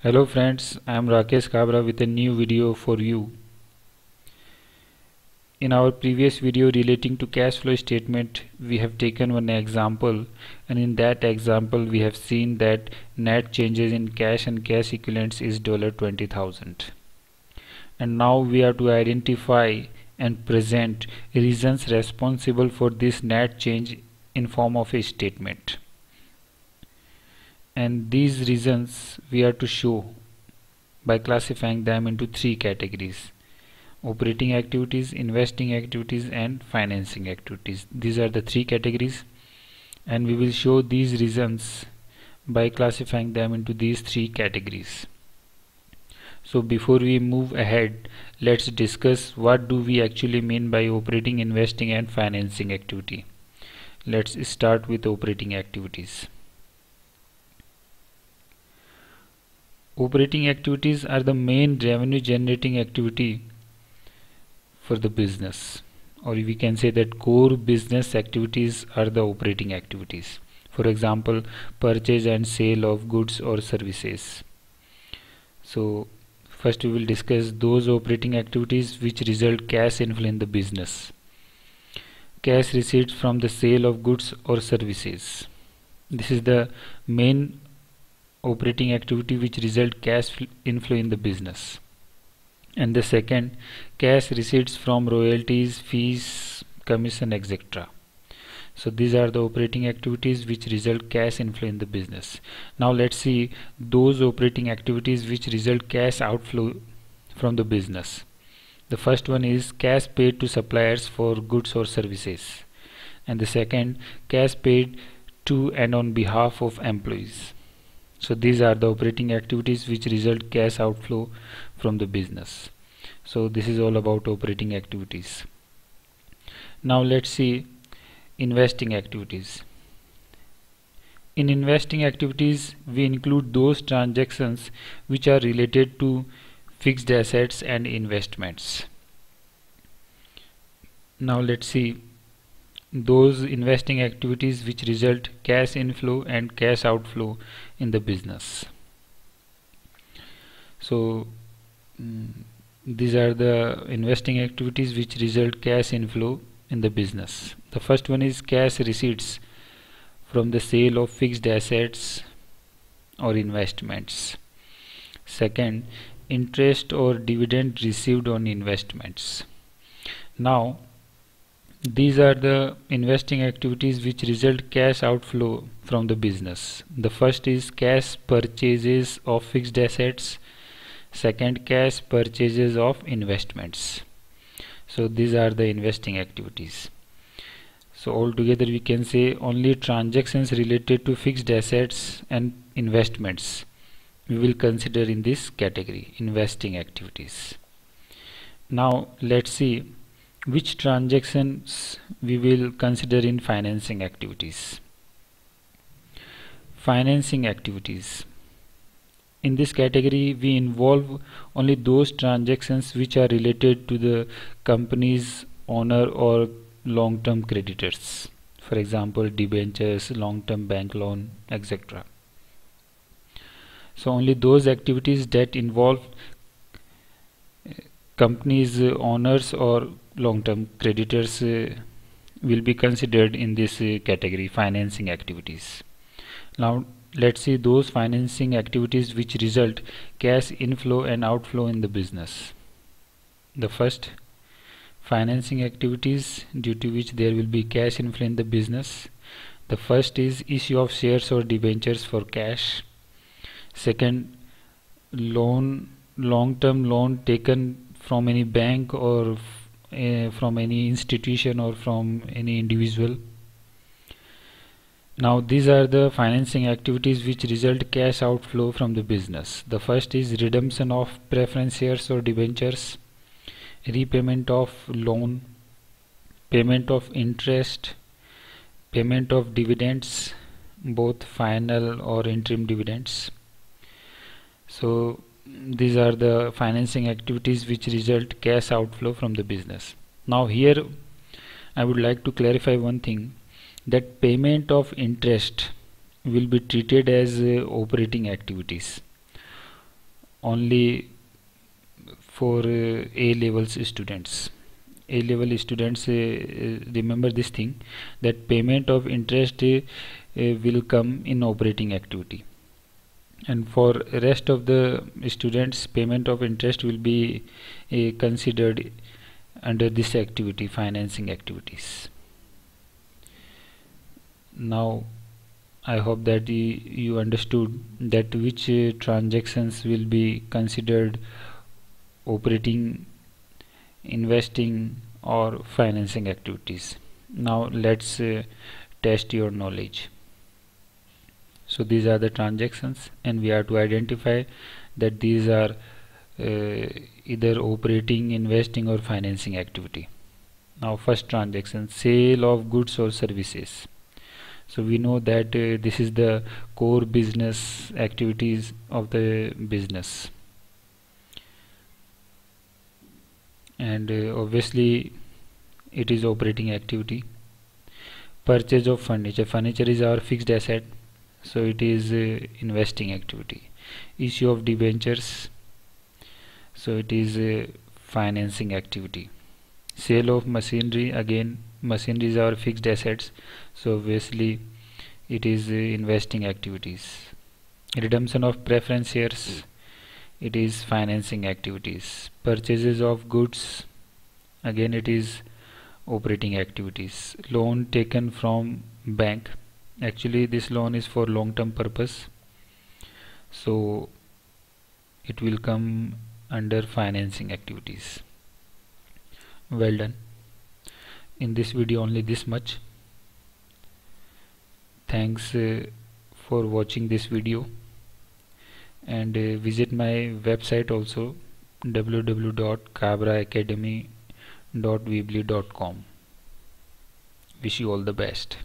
Hello friends, I am Rakesh Kabra with a new video for you. In our previous video relating to cash flow statement, we have taken one example, and in that example we have seen that net changes in cash and cash equivalents is $20,000. And now we are to identify and present reasons responsible for this net change in form of a statement. And these reasons we are to show by classifying them into three categories: operating activities, investing activities, and financing activities. These are the three categories, and we will show these reasons by classifying them into these three categories. So before we move ahead, let's discuss what do we actually mean by operating, investing, and financing activity. Let's start with operating activities. Operating activities are the main revenue generating activity for the business, or we can say that core business activities are the operating activities. For example, purchase and sale of goods or services. So first we will discuss those operating activities which result cash inflow in the business. Cash receipts from the sale of goods or services. This is the main operating activity which result cash inflow in the business. And the second, cash receipts from royalties, fees, commission, etc. So these are the operating activities which result cash inflow in the business. Now let's see those operating activities which result cash outflow from the business. The first one is cash paid to suppliers for goods or services, and the second, cash paid to and on behalf of employees. So these are the operating activities which result cash outflow from the business. So this is all about operating activities. Now let's see investing activities. In investing activities, we include those transactions which are related to fixed assets and investments. Now let's see those investing activities which result cash inflow and cash outflow in the business. So these are the investing activities which result cash inflow in the business. The first one is cash receipts from the sale of fixed assets or investments. Second, interest or dividend received on investments. Now these are the investing activities which result cash outflow from the business. The first is cash purchases of fixed assets. Second, cash purchases of investments. So these are the investing activities. So altogether we can say only transactions related to fixed assets and investments we will consider in this category, investing activities. Now let's see which transactions we will consider in financing activities. Financing activities. In this category we involve only those transactions which are related to the company's owner or long-term creditors. For example, debentures, long-term bank loan, etc. So only those activities that involve company's owners or long-term creditors will be considered in this category, financing activities. Now let's see those financing activities which result cash inflow and outflow in the business. The first, financing activities due to which there will be cash inflow in the business. The first is issue of shares or debentures for cash. Second, long-term loan taken from any bank or from any institution or from any individual. Now these are the financing activities which result cash outflow from the business. The first is redemption of preference shares or debentures, repayment of loan, payment of interest, payment of dividends, both final or interim dividends. So these are the financing activities which result cash outflow from the business. Now here I would like to clarify one thing, that payment of interest will be treated as operating activities, only for A levels students. A level students remember this thing, that payment of interest will come in operating activity, and for rest of the students payment of interest will be considered under this activity, financing activities. Now I hope that you understood that which transactions will be considered operating, investing or financing activities. Now let's test your knowledge. So these are the transactions, and we have to identify that these are either operating, investing or financing activity. Now first transaction, sale of goods or services. So we know that this is the core business activities of the business, and obviously it is operating activity. Purchase of furniture. Furniture is our fixed asset, so it is investing activity. Issue of debentures, so it is financing activity. Sale of machinery, again machinery is our fixed assets, so obviously it is investing activities. Redemption of preference shares, it is financing activities. Purchases of goods, again it is operating activities. Loan taken from bank, actually this loan is for long term purpose, so it will come under financing activities. Well done. In this video only this much. Thanks for watching this video, and visit my website also, www.kabraacademy.weebly.com. Wish you all the best.